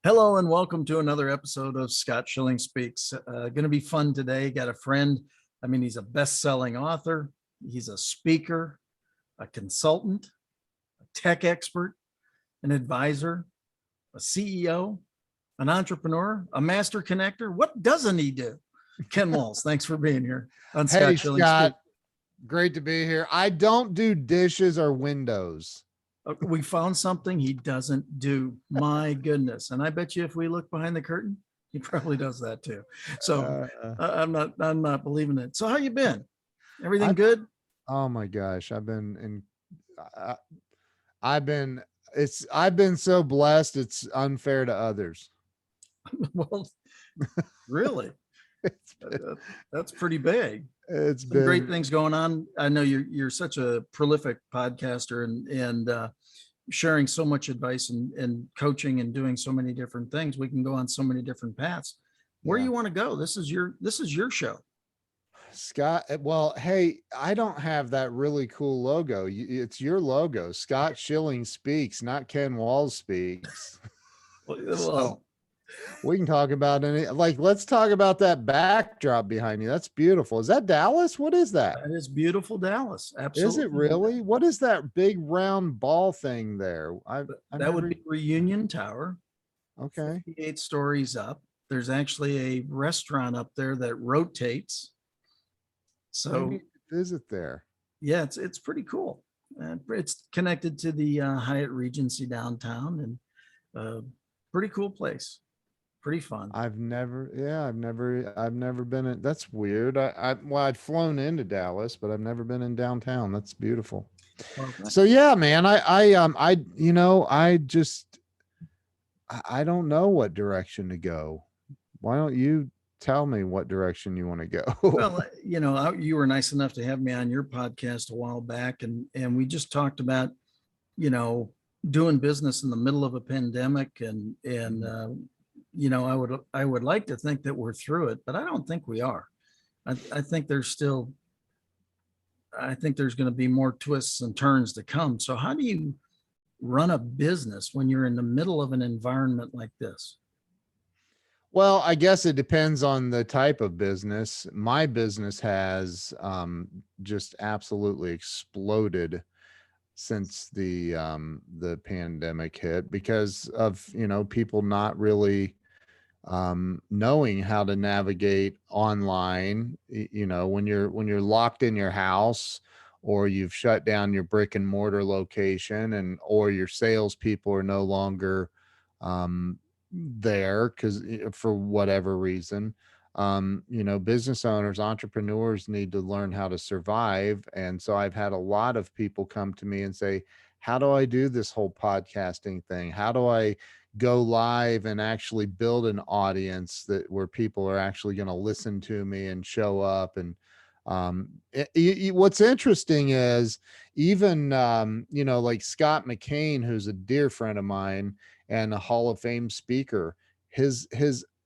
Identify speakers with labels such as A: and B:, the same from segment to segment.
A: Hello and welcome to another episode of Scott Schilling Speaks. Going to be fun today. Got a friend. He's a best-selling author. He's a speaker, a consultant, a tech expert, an advisor, a CEO, an entrepreneur, a master connector. What doesn't he do? Ken Walls, thanks for being here on
B: Hey,
A: Scott Schilling
B: Scott,
A: Speaks.
B: great to be here. I don't do dishes or windows.
A: We found something he doesn't do. My goodness. And I bet you if we look behind the curtain, he probably does that too. So I'm not believing it. So how you been? Everything
B: I've,
A: good?
B: oh my gosh, I, I've been, I've been so blessed. It's unfair to others.
A: Well, really?
B: It's been,
A: That's pretty big.
B: it's
A: Some great
B: been,
A: things going on. I know you're such a prolific podcaster and sharing so much advice and coaching and doing so many different things. We can go on so many different paths. Where
B: yeah.
A: you want to go? This is your show.
B: Scott, well, hey, I don't have that really cool logo. It's your logo. Scott Schilling Speaks, not Ken Walls Speaks. So
A: Well,
B: we can talk about let's talk about that backdrop behind you. That's beautiful. Is that Dallas? What is that?
A: that is beautiful, Dallas.
B: Is it
A: Absolutely.
B: really? What is that big round ball thing there? I've
A: That would
B: never,
A: be Reunion Tower,
B: okay.
A: 58 stories up. There's actually a restaurant up there that rotates.
B: I need
A: So
B: to visit there.
A: yeah, it's pretty cool. It's connected to the Hyatt Regency downtown, and pretty cool place. Pretty fun.
B: I've never been in, that's weird. Well, I'd flown into Dallas, but I've never been in downtown. That's beautiful.
A: Well,
B: So yeah, man, I just, I don't know what direction to go. Why don't you tell me what direction you want to go?
A: well, you were nice enough to have me on your podcast a while back, and we just talked about, you know, doing business in the middle of a pandemic, and I would like to think that we're through it, but I don't think we are. I think there's going to be more twists and turns to come. So how do you run a business when you're in the middle of an environment like this?
B: Well, I guess it depends on the type of business. My business has just absolutely exploded since the pandemic hit because of, people not really knowing how to navigate online. When you're locked in your house, or you've shut down your brick and mortar location, and or your salespeople are no longer there because for whatever reason. Business owners, entrepreneurs need to learn how to survive. And so I've had a lot of people come to me and say, how do I do this whole podcasting thing? How do I go live and actually build an audience where people are actually going to listen to me and show up? And what's interesting is even like Scott McCain, who's a dear friend of mine and a Hall of Fame speaker, his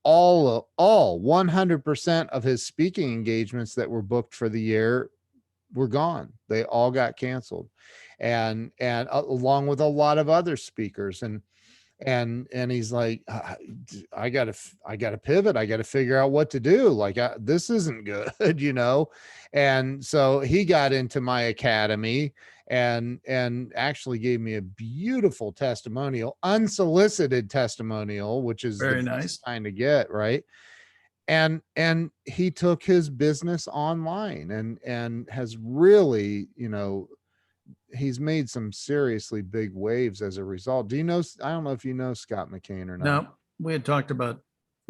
B: all 100% of his speaking engagements that were booked for the year were gone. They all got canceled, and along with a lot of other speakers. And he's like, I gotta pivot. I gotta figure out what to do. Like, this isn't good, And so he got into my academy and actually gave me a beautiful testimonial, unsolicited testimonial, which is the
A: Very
B: best
A: nice.
B: kind to get, right? And he took his business online and has really, he's made some seriously big waves as a result. I don't know if you know Scott McCain or not.
A: Now, we had talked about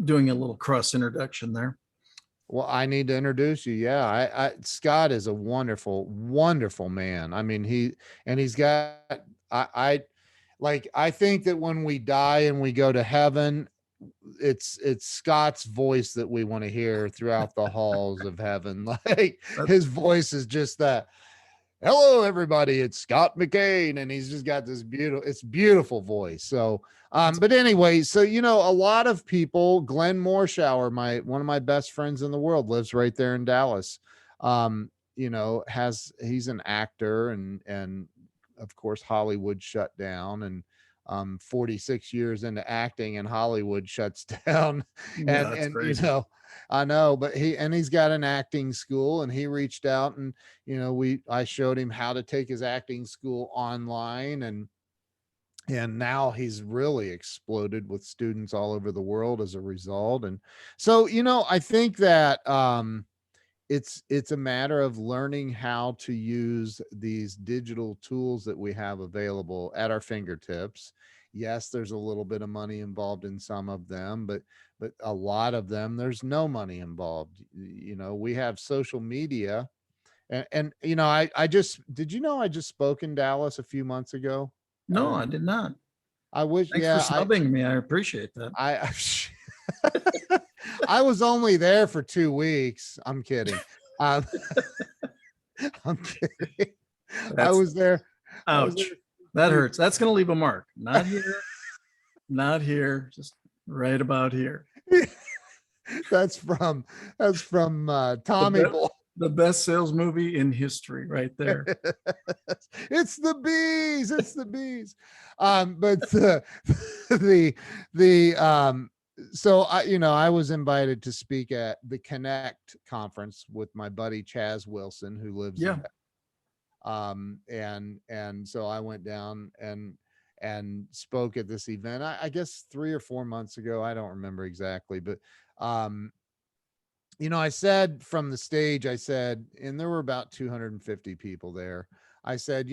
A: doing a little cross introduction there.
B: Well, I need to introduce you. Yeah. Scott is a wonderful, wonderful man. I mean, he's got, I think that when we die and we go to heaven, it's Scott's voice that we want to hear throughout the halls of heaven. Like, his voice is just that, hello everybody, it's Scott McCain, and he's just got this beautiful voice. So but anyway, so a lot of people, Glenn Morshower, one of my best friends in the world, lives right there in Dallas. He's an actor, and of course Hollywood shut down, and 46 years into acting and Hollywood shuts down.
A: Yeah, that's
B: And,
A: crazy.
B: I know, but he's got an acting school, and he reached out, and, I showed him how to take his acting school online, and now he's really exploded with students all over the world as a result. And so, I think that, it's a matter of learning how to use these digital tools that we have available at our fingertips. Yes, there's a little bit of money involved in some of them, but a lot of them there's no money involved. We have social media, and I just did you know I just spoke in Dallas a few months ago?
A: No, I did not.
B: I wish,
A: Thanks for
B: yeah,
A: snubbing me. I appreciate that.
B: I I was only there for 2 weeks. I'm kidding. Um, I'm kidding. I
A: That's
B: was there. I was
A: ouch.
B: there.
A: That
B: Dude,
A: hurts. That's going to leave a mark. Not here, not here, just right about here.
B: that's from
A: The
B: Tommy
A: best,
B: Boy.
A: the best sales movie in history right there.
B: It's the bees. It's the bees. But the so I was invited to speak at the Connect conference with my buddy Chaz Wilson, who lives
A: Yeah.
B: in and so I went down and spoke at this event. I guess 3 or 4 months ago. I don't remember exactly, but um I said from the stage, and there were about 250 people there. I said,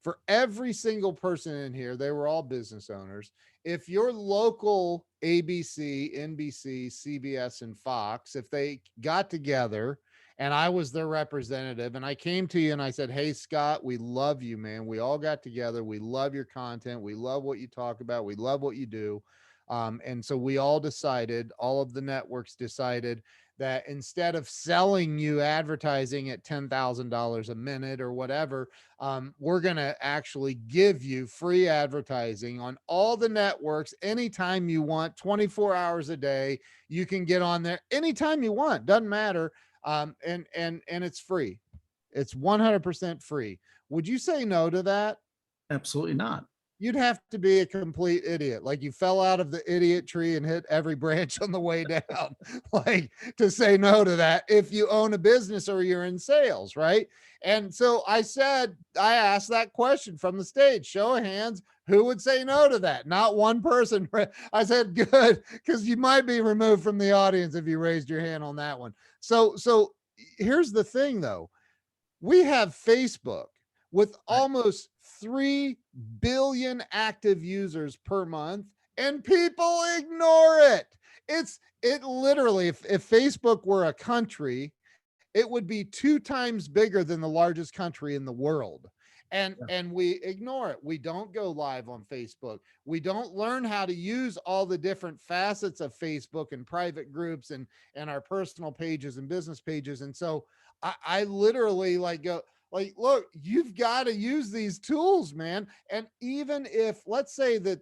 B: for every single person in here, they were all business owners. If your local ABC, NBC, CBS, and Fox, if they got together and I was their representative and I came to you and I said, hey, Scott, we love you, man. We all got together. We love your content. We love what you talk about. We love what you do. And so we all decided, all of the networks decided that instead of selling you advertising at $10,000 a minute or whatever, we're going to actually give you free advertising on all the networks anytime you want, 24 hours a day. You can get on there anytime you want. Doesn't matter. And it's free. It's 100% free. Would you say no to that?
A: Absolutely not.
B: You'd have to be a complete idiot. Like you fell out of the idiot tree and hit every branch on the way down, like to say no to that if you own a business or you're in sales. Right. And so I asked that question from the stage, show of hands, who would say no to that? Not one person. I said, good, because you might be removed from the audience if you raised your hand on that one. So here's the thing though. We have Facebook with almost 3 billion active users per month, and people ignore it. It literally, if Facebook were a country, it would be 2 times bigger than the largest country in the world. And we ignore it. We don't go live on Facebook. We don't learn how to use all the different facets of Facebook and private groups and our personal pages and business pages. And so I literally go, look, you've got to use these tools, man. And even if, let's say that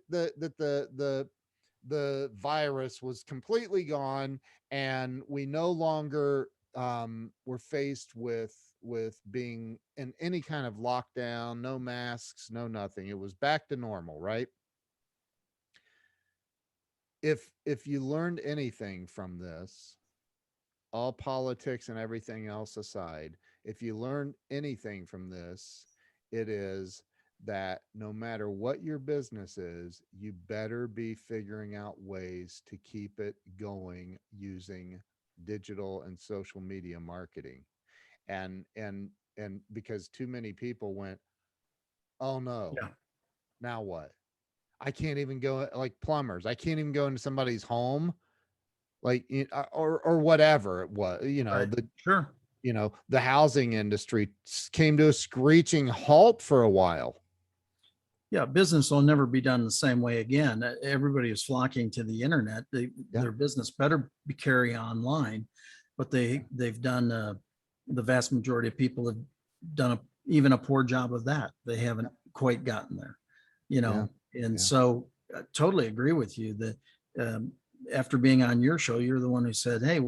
B: the virus was completely gone and we no longer were faced with being in any kind of lockdown, no masks, no nothing. It was back to normal, right? If you learned anything from this, all politics and everything else aside, if you learn anything from this, it is that no matter what your business is, you better be figuring out ways to keep it going using digital and social media marketing. And because too many people went, oh no,
A: Yeah.
B: now what? I can't even go, like plumbers. I can't even go into somebody's home, like or whatever it was.
A: Right. Sure.
B: The housing industry came to a screeching halt for a while.
A: Yeah. Business will never be done the same way again. Everybody is flocking to the internet. Their business better be carry online, but they've done, the vast majority of people have done even a poor job of that. They haven't quite gotten there, and so I totally agree with you that, after being on your show, you're the one who said, hey,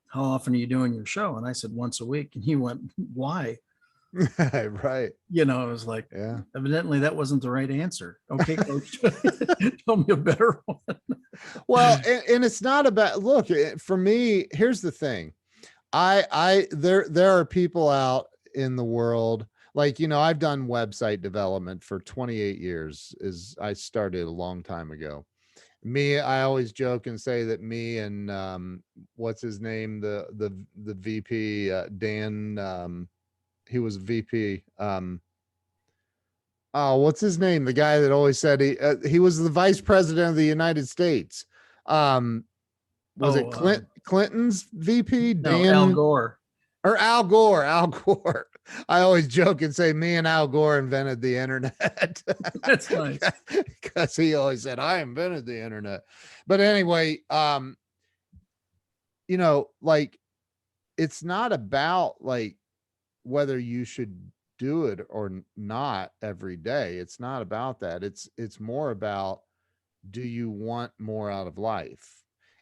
A: how often are you doing your show? And I said, once a week. And he went, why?
B: Right.
A: You know, it was like,
B: Yeah.
A: evidently that wasn't the right answer. Okay, coach, tell me a better one.
B: Well, and it's not about, look, for me, here's the thing. There are people out in the world, like, I've done website development for 28 years. I started a long time ago. I always joke and say that me and, what's his name? The VP, Dan, he was VP. Oh, what's his name? The guy that always said he was the vice president of the United States. Um, was it
A: Oh,
B: Clinton's VP?
A: no, Al
B: Dan
A: Gore.
B: or Al Gore? Al Gore. I always joke and say me and Al Gore invented the internet.
A: That's nice.
B: Because he always said I invented the internet. But anyway, like, it's not about like whether you should do it or not every day. It's not about that. It's more about, do you want more out of life?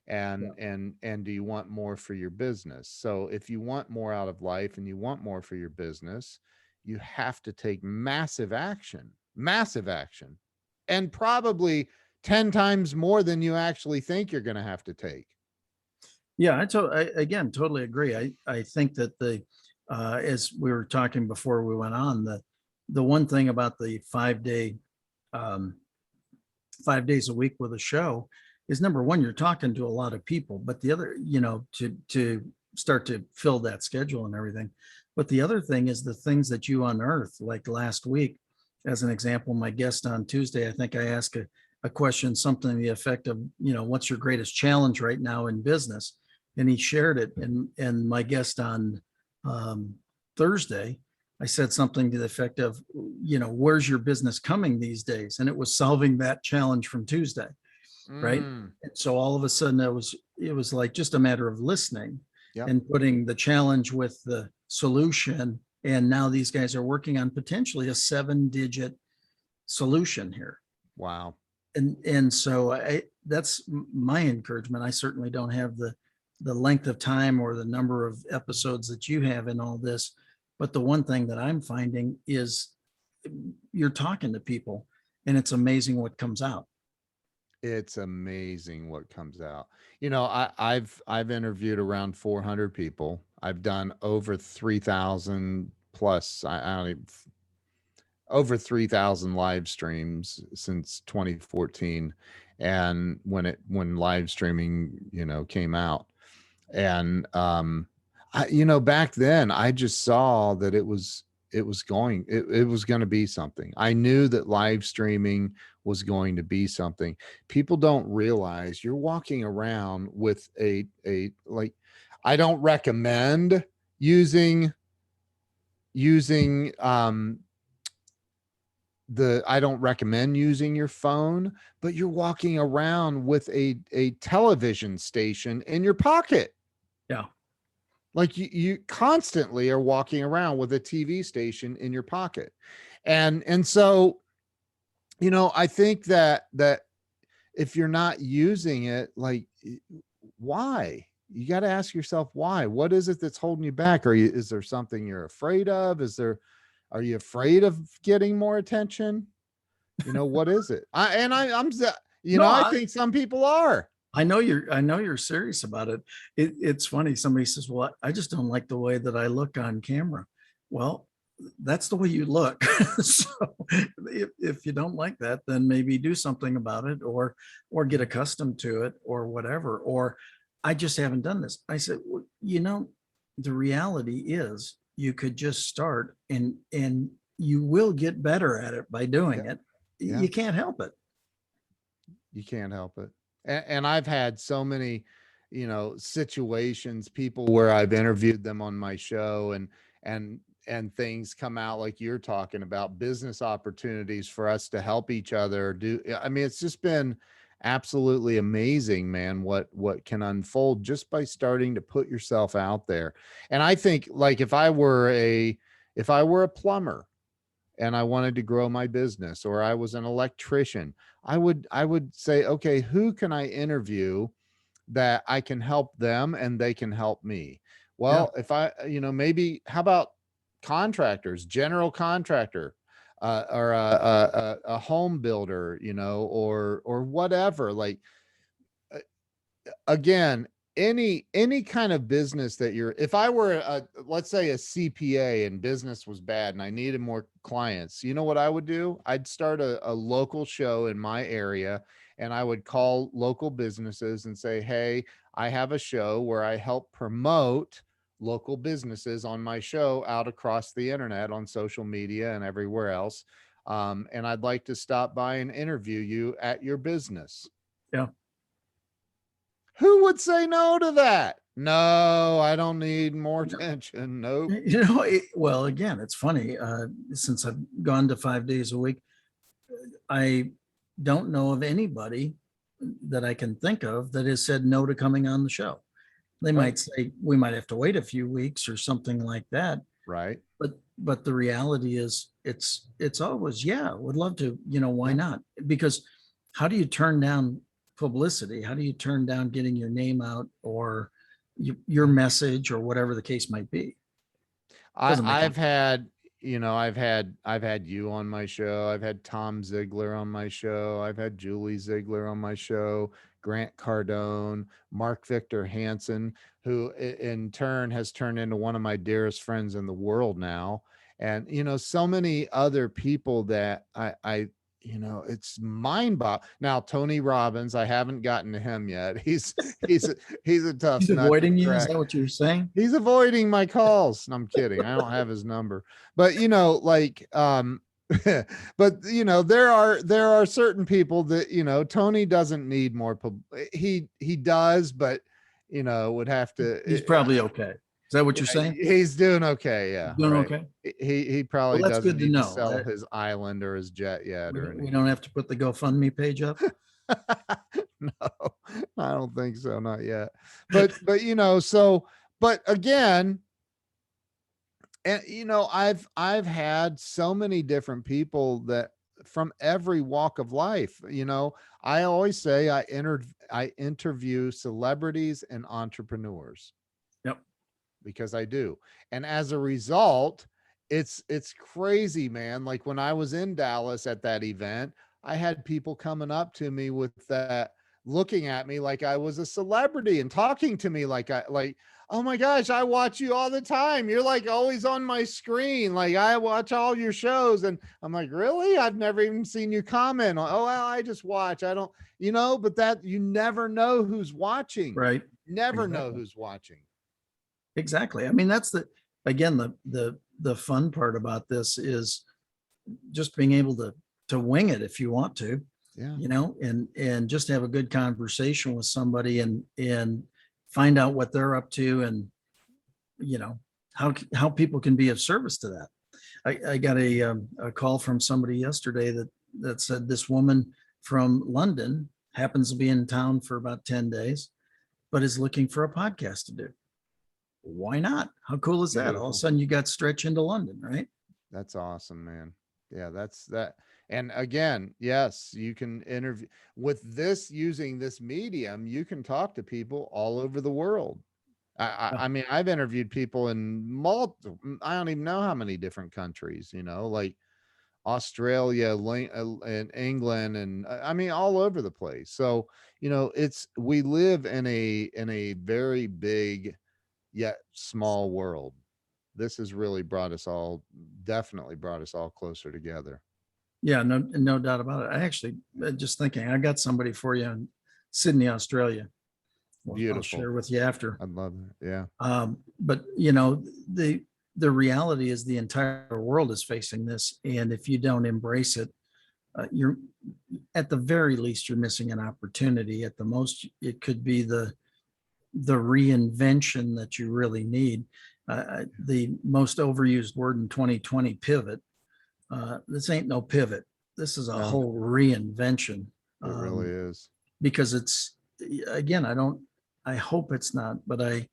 A: Yeah.
B: And do you want more for your business? So if you want more out of life and you want more for your business, you have to take massive action, and probably 10 times more than you actually think you're going to have to take.
A: Yeah, I again totally agree. I think that as we were talking before we went on, the one thing about the 5 day, um, 5 days a week with a show is, number one, you're talking to a lot of people, but the other, to start to fill that schedule and everything. But the other thing is the things that you unearth, like last week, as an example, my guest on Tuesday, I think I asked a question, something to the effect of, what's your greatest challenge right now in business? And he shared it. And my guest on Thursday, I said something to the effect of, where's your business coming these days? And it was solving that challenge from Tuesday, right?
B: Mm,
A: And so all of a sudden it was like just a matter of listening
B: yep.
A: and putting the challenge with the solution. And now these guys are working on potentially a 7-digit solution here.
B: Wow.
A: And so that's my encouragement. I certainly don't have the length of time or the number of episodes that you have in all this. But the one thing that I'm finding is you're talking to people and it's amazing what comes out.
B: It's amazing what comes out. I've interviewed around 400 people. I've done over 3,000 plus. I don't even, over 3,000 live streams since 2014, and when live streaming came out. And back then I just saw that it was going to be something. I knew that live streaming was going to be something. People don't realize you're walking around with like, I don't recommend using I don't recommend using your phone, but you're walking around with a television station in your pocket.
A: Yeah.
B: Like you constantly are walking around with a TV station in your pocket. And so, I think that if you're not using it, like, why? You got to ask yourself why. What is it that's holding you back? Is there something you're afraid of? Are you afraid of getting more attention? What is it?
A: No,
B: I think some people are.
A: I know you're serious about it. It's funny. Somebody says, well, I just don't like the way that I look on camera. Well, that's the way you look. So if you don't like that, then maybe do something about it, or get accustomed to it, or whatever. Or I just haven't done this. I said, well, the reality is you could just start, and you will get better at it by doing
B: Yeah.
A: it.
B: Yeah.
A: You can't help it.
B: You can't help it. And I've had so many, situations, people where I've interviewed them on my show, and things come out like you're talking about, business opportunities for us to help each other do. I mean, it's just been absolutely amazing, man, what can unfold just by starting to put yourself out there. And I think, like, if I were a plumber and I wanted to grow my business, or I was an electrician, I would say, okay, who can I interview that I can help them and they can help me?
A: Yeah.
B: Well, if maybe, how about contractors, general contractor, or a home builder, you know, or whatever. Like, uh, again, any kind of business that you're, if I were let's say a CPA and business was bad and I needed more clients, you know what I would do? I'd start a local show in my area, and I would call local businesses and say, hey, I have a show where I help promote local businesses on my show out across the internet, on social media and everywhere else. And I'd like to stop by and interview you at your business.
A: Yeah.
B: Who would say no to that? No, I don't need more attention. Nope.
A: Well, again, it's funny. Since I've gone to 5 days a week, I don't know of anybody that I can think of that has said no to coming on the show. They
B: Right.
A: might say we might have to wait a few weeks or something like that.
B: Right.
A: But the reality is it's always, yeah, would love to, why
B: Yeah.
A: not? Because how do you turn down publicity? How do you turn down getting your name out, or your message, or whatever the case might be? Doesn't make
B: I've
A: any
B: had, I've had you on my show. I've had Tom Ziegler on my show. I've had Julie Ziegler on my show, Grant Cardone, Mark Victor Hansen, who in turn has turned into one of my dearest friends in the world now. And, so many other people that it's mind boggling. Now, Tony Robbins, I haven't gotten to him yet. He's a tough
A: He's
B: nut to
A: avoiding you. Is
B: crack.
A: that what you're saying?
B: He's avoiding my calls. I'm kidding. I don't have his number. But like but there are certain people that Tony doesn't need more he does, but would have to.
A: He's probably okay. Is that what you're saying?
B: He's doing okay,
A: He's
B: yeah,
A: doing
B: right.
A: okay.
B: He
A: Well,
B: probably
A: that's
B: doesn't
A: good to
B: need to
A: know.
B: sell his island or his jet yet
A: We
B: or
A: don't, we
B: anything.
A: don't have to put the GoFundMe page up.
B: No, I don't think so, not yet. But so, but again, and I've had so many different people that from every walk of life. I always say I interview celebrities and entrepreneurs.
A: Yep.
B: Because I do. And as a result, it's crazy, man. Like when I was in Dallas at that event, I had people coming up to me with that, looking at me like I was a celebrity and talking to me like oh my gosh, I watch you all the time. You're like always on my screen. Like I watch all your shows. And I'm like, really? I've never even seen you comment. Oh, well, I just watch. I don't, but that you never know who's watching.
A: Right.
B: Never know
A: Exactly.
B: who's watching.
A: Exactly. I mean, that's again, the fun part about this is just being able to wing it if you want to,
B: Yeah.
A: and just have a good conversation with somebody and find out what they're up to, and how people can be of service to that. I got a call from somebody yesterday that said this woman from London happens to be in town for about 10 days, but is looking for a podcast to do. Why not? How cool is that? All of
B: Beautiful.
A: a sudden you got Stretch into London, right?
B: That's awesome, man. Yeah, that's that. And again, yes, you can interview with this, using this medium, you can talk to people all over the world.
A: Yeah.
B: I mean, I've interviewed people in multiple, I don't even know how many different countries, like Australia, and England, and I mean, all over the place. So, we live in a very big yet small world. This has really definitely brought us all closer together.
A: Yeah, no doubt about it. I actually, just thinking, I got somebody for you in Sydney, Australia. Well, I'll
B: Beautiful.
A: share with you after.
B: I'd love that. Yeah.
A: But the reality is the entire world is facing this, and if you don't embrace it, you're, at the very least, you're missing an opportunity. At the most, it could be the reinvention that you really need. The most overused word in 2020, pivot. This ain't no pivot. This is a
B: No,
A: whole reinvention.
B: it really is.
A: Because it's, again, I hope it's not, but I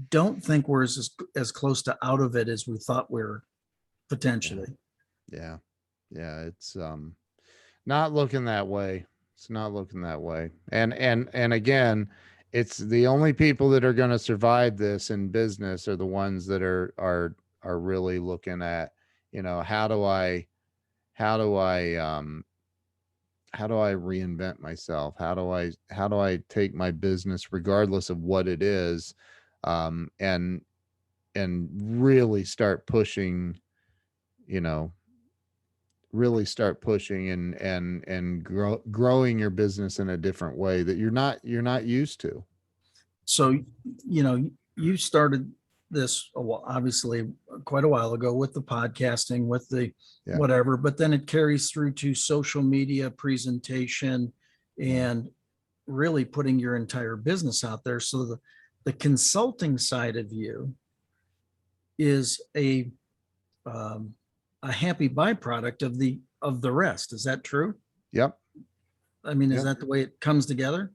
A: don't think we're as close to out of it as we thought we were potentially.
B: Yeah. Yeah. It's not looking that way. It's not looking that way. And again, it's the only people that are going to survive this in business are the ones that are are really looking at, how do I, how do I, how do I reinvent myself? How do I take my business, regardless of what it is, um, and, and really start pushing, you know, really start pushing and growing your business in a different way that you're not used to.
A: So, you started this obviously quite a while ago with the podcasting, with the
B: Yeah.
A: whatever, but then it carries through to social media presentation
B: Yeah.
A: and really putting your entire business out there. So the consulting side of you is um, a happy byproduct of the rest. Is that true?
B: Yep.
A: I mean, is
B: Yep.
A: that the way it comes together?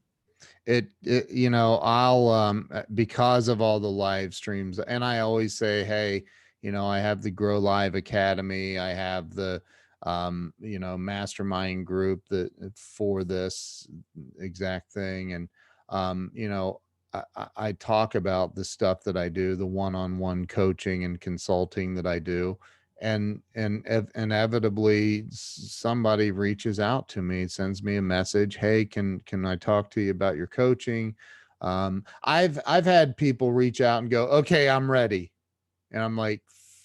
B: I'll because of all the live streams, and I always say, hey, I have the Grow Live Academy, I have the mastermind group that for this exact thing. And I talk about the stuff that I do, the one-on-one coaching and consulting that I do, and inevitably somebody reaches out to me, sends me a message, hey, can I talk to you about your coaching? I've had people reach out and go, okay, I'm ready. And I'm like,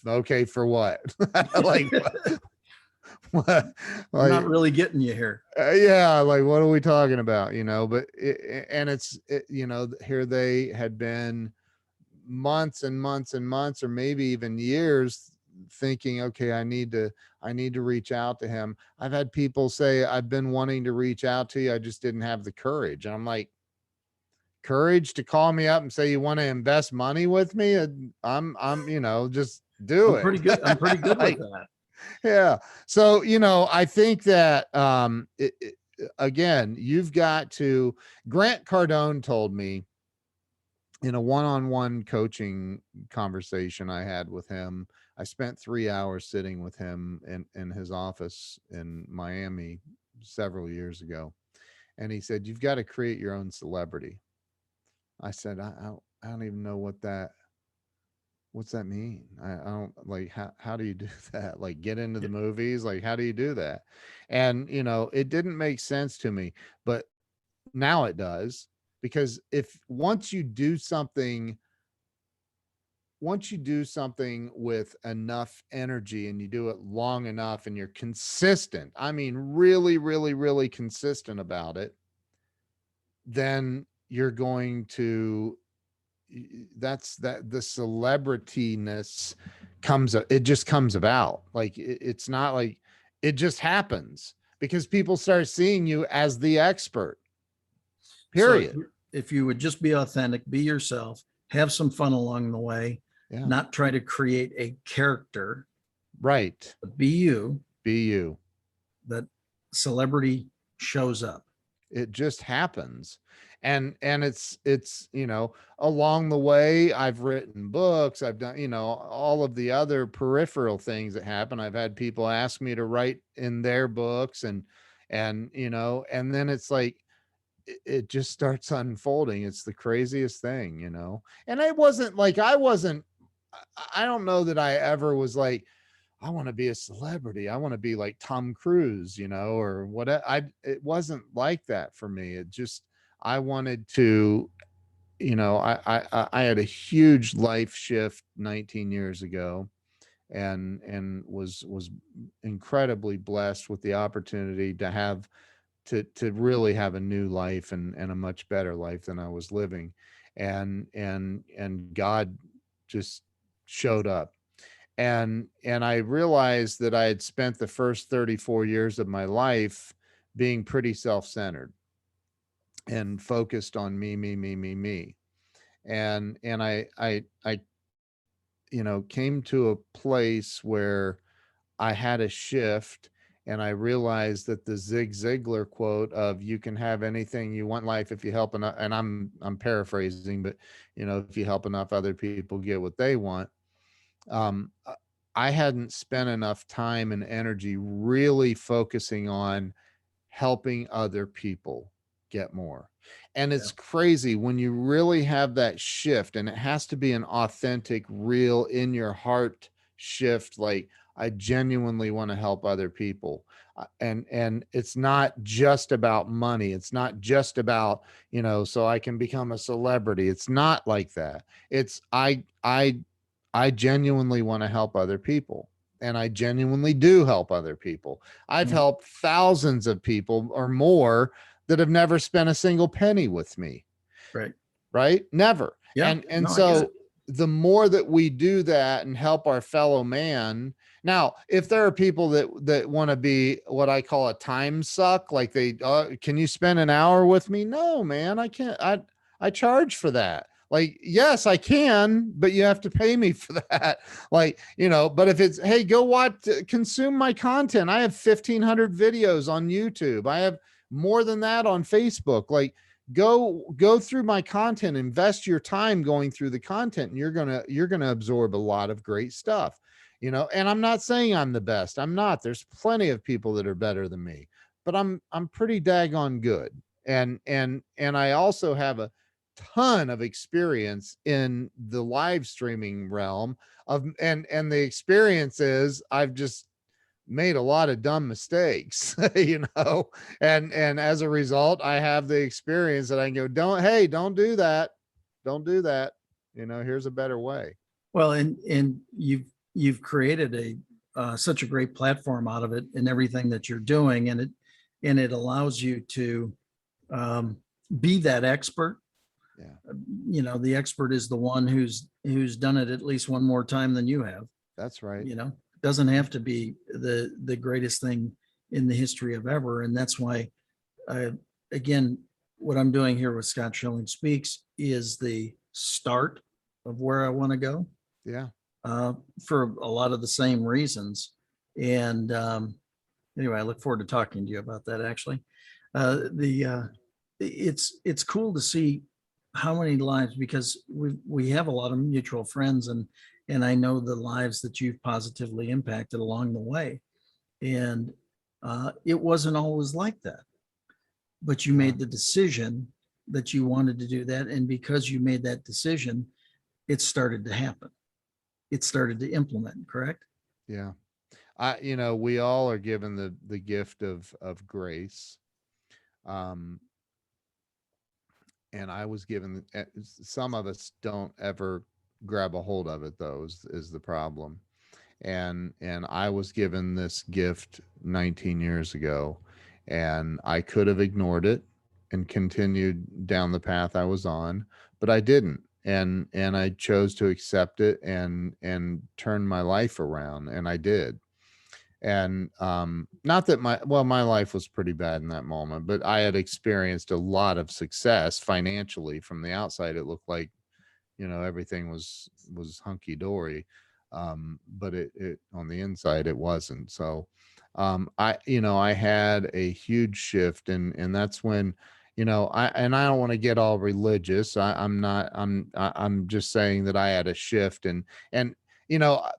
B: okay, for what? Like, what?
A: I'm not
B: Like,
A: really getting you here.
B: yeah, like, what are we talking about? But here they had been months and months and months, or maybe even years, thinking, okay, I need to reach out to him. I've had people say, I've been wanting to reach out to you, I just didn't have the courage. And I'm like, courage to call me up and say you want to invest money with me? I'm just do
A: I'm
B: it.
A: pretty good. I'm pretty good with
B: Like,
A: that.
B: yeah. So, I think that, again, you've got to, Grant Cardone told me in a one-on-one coaching conversation I had with him. I spent 3 hours sitting with him in his office in Miami several years ago. And he said, you've got to create your own celebrity. I said, I don't even know what's that mean? I don't, like, how do you do that? Like, get into the movies? Like, how do you do that? And, it didn't make sense to me, but now it does. Because if once you do something with enough energy and you do it long enough and you're consistent, I mean, really, really, really consistent about it, then you're going to, that's that the celebrityness it just comes about. Like, it's not like it just happens because people start seeing you as the expert,
A: So
B: period.
A: if you would just be authentic, be yourself, have some fun along the way,
B: Yeah.
A: not try to create a character,
B: Right.
A: but be you,
B: Be you.
A: that celebrity shows up.
B: It just happens. And it's along the way, I've written books, I've done, all of the other peripheral things that happen. I've had people ask me to write in their books, and then it's like it just starts unfolding. It's the craziest thing. And it wasn't like I don't know that I ever was like, I want to be a celebrity, I want to be like Tom Cruise, or what. It wasn't like that for me. It just, I wanted to, I had a huge life shift 19 years ago, and was incredibly blessed with the opportunity to have to really have a new life, and a much better life than I was living. And God just showed up. And I realized that I had spent the first 34 years of my life being pretty self-centered and focused on me, me, me, me, me. And I came to a place where I had a shift, and I realized that the Zig Ziglar quote of "you can have anything you want in life if you help enough," and I'm paraphrasing, but if you help enough other people get what they want. um I hadn't spent enough time and energy really focusing on helping other people get more. And
A: Yeah.
B: it's crazy when you really have that shift, and it has to be an authentic, real, in your heart shift. Like, I genuinely want to help other people. And it's not just about money. It's not just about, so I can become a celebrity. It's not like that. It's I genuinely want to help other people. And I genuinely do help other people. I've
A: Mhm.
B: helped thousands of people or more that have never spent a single penny with me.
A: Right.
B: Right? Never.
A: Yeah.
B: And
A: No, I get it.
B: so the more that we do that and help our fellow man. Now, if there are people that want to be what I call a time suck, like can you spend an hour with me? No, man, I can't. I charge for that. Like, yes, I can, but you have to pay me for that. Like, but if it's, hey, go watch, consume my content. I have 1,500 videos on YouTube. I have more than that on Facebook. Like, go through my content, invest your time going through the content, and you're gonna absorb a lot of great stuff. And I'm not saying I'm the best. I'm not. There's plenty of people that are better than me, but I'm pretty daggone good. And I also have a ton of experience in the live streaming realm and the experience is I've just made a lot of dumb mistakes, and as a result, I have the experience that I can go, don't do that. Don't do that. Here's a better way.
A: Well, and you've created such a great platform out of it and everything that you're doing, and it allows you to be that expert. The expert is the one who's done it at least one more time than you have.
B: That's right.
A: It doesn't have to be the greatest thing in the history of ever. And that's why, again, what I'm doing here with Scott Schilling Speaks is the start of where I want to go.
B: Yeah.
A: For a lot of the same reasons. And anyway, I look forward to talking to you about that. Actually, it's cool to see how many lives, because we have a lot of mutual friends, and I know the lives that you've positively impacted along the way. And it wasn't always like that, but you made the decision that you wanted to do that, and because you made that decision, it started to happen. It started to implement, correct?
B: Yeah. We all are given the gift of grace. And I was given, some of us don't ever grab a hold of it though, is the problem. And I was given this gift 19 years ago, and I could have ignored it and continued down the path I was on, but I didn't. And I chose to accept it and turn my life around, and I did. And not that my life was pretty bad in that moment, but I had experienced a lot of success financially. From the outside it looked like everything was hunky-dory, but it on the inside it wasn't. So I had a huge shift, and that's when I don't want to get all religious. I'm just saying that I had a shift. And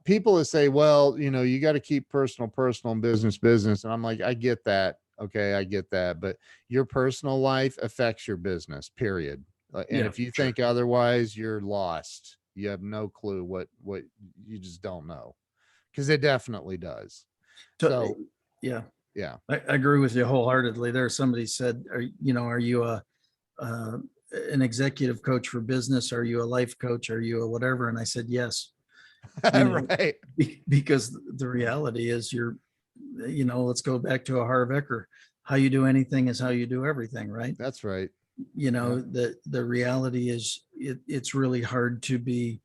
B: people that say, well, you got to keep personal and business, and I'm like, I get that. Okay, I get that, but your personal life affects your business, period. And
A: Yeah,
B: if you
A: sure.
B: think otherwise, you're lost. You have no clue what you just don't know, because it definitely does. So
A: Yeah,
B: yeah.
A: I agree with you wholeheartedly. There, somebody said, are you uh, an executive coach for business? Are you a life coach? Are you a whatever? And I said, yes.
B: Right.
A: Because the reality is let's go back to a Harv Eker. How you do anything is how you do everything, right?
B: That's right.
A: The reality is it's really hard to be,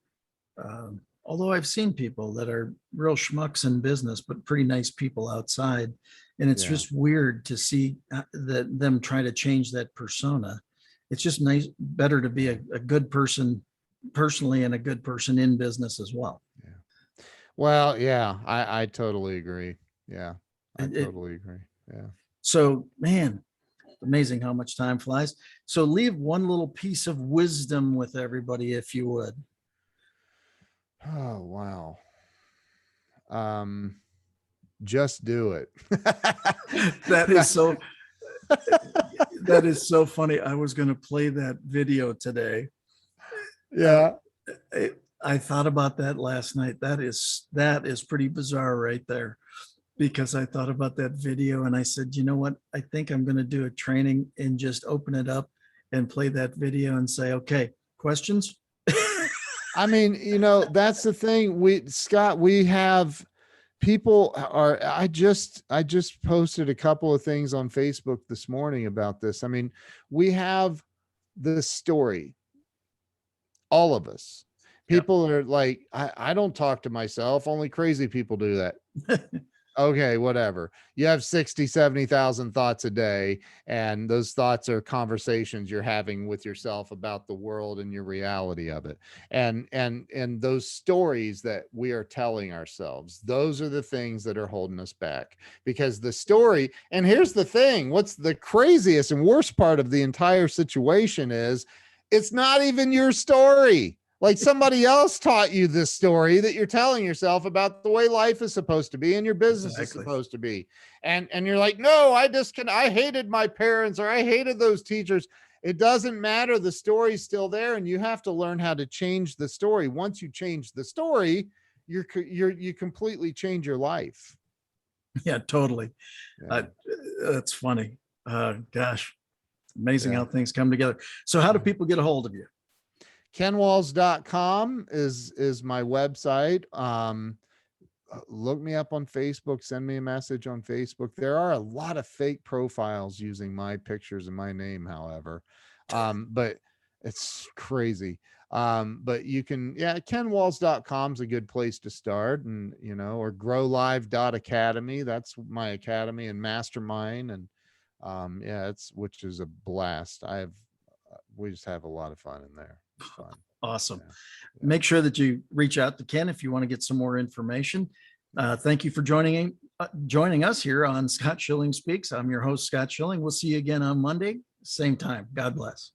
A: although I've seen people that are real schmucks in business, but pretty nice people outside. And it's
B: Yeah.
A: just weird to see that them try to change that persona. It's just better to be a good person personally and a good person in business as well.
B: Yeah. Well, yeah, I totally agree. Yeah, I
A: It, it,
B: totally agree. Yeah.
A: so, man, amazing how much time flies. So leave one little piece of wisdom with everybody, if you would.
B: Oh, wow. Just do it.
A: That is so that is so funny. I was going to play that video today.
B: Yeah.
A: I thought about that last night. That is pretty bizarre right there. Because I thought about that video and I said, you know what? I think I'm going to do a training and just open it up and play that video and say, okay, questions?
B: I mean, that's the thing. Scott, we have people are, I just posted a couple of things on Facebook this morning about this. I mean, we have the story, all of us.
A: Yep.
B: People are like, I don't talk to myself. Only crazy people do that. Okay, whatever. You have 60, 70,000 thoughts a day, and those thoughts are conversations you're having with yourself about the world and your reality of it. And those stories that we are telling ourselves, those are the things that are holding us back. Because the story, and here's the thing, what's the craziest and worst part of the entire situation is it's not even your story. Like somebody else taught you this story that you're telling yourself about the way life is supposed to be and your business is supposed to be. And you're like, no, I hated my parents or I hated those teachers. It doesn't matter. The story's still there and you have to learn how to change the story. Once you change the story, you completely change your life.
A: Yeah, totally.
B: Yeah.
A: That's funny. Gosh, amazing
B: Yeah.
A: how things come together. So how do people get a hold of you?
B: kenwalls.com is my website. Look me up on Facebook, send me a message on Facebook. There are a lot of fake profiles using my pictures and my name, however. But it's crazy. But you can, kenwalls.com is a good place to start, and or growlive.academy. That's my academy and mastermind. And which is a blast. We just have a lot of fun in there. Fun.
A: Awesome.
B: Yeah.
A: Make sure that you reach out to Ken if you want to get some more information. Thank you for joining us here on Scott Schilling Speaks. I'm your host, Scott Schilling. We'll see you again on Monday, same time. God bless.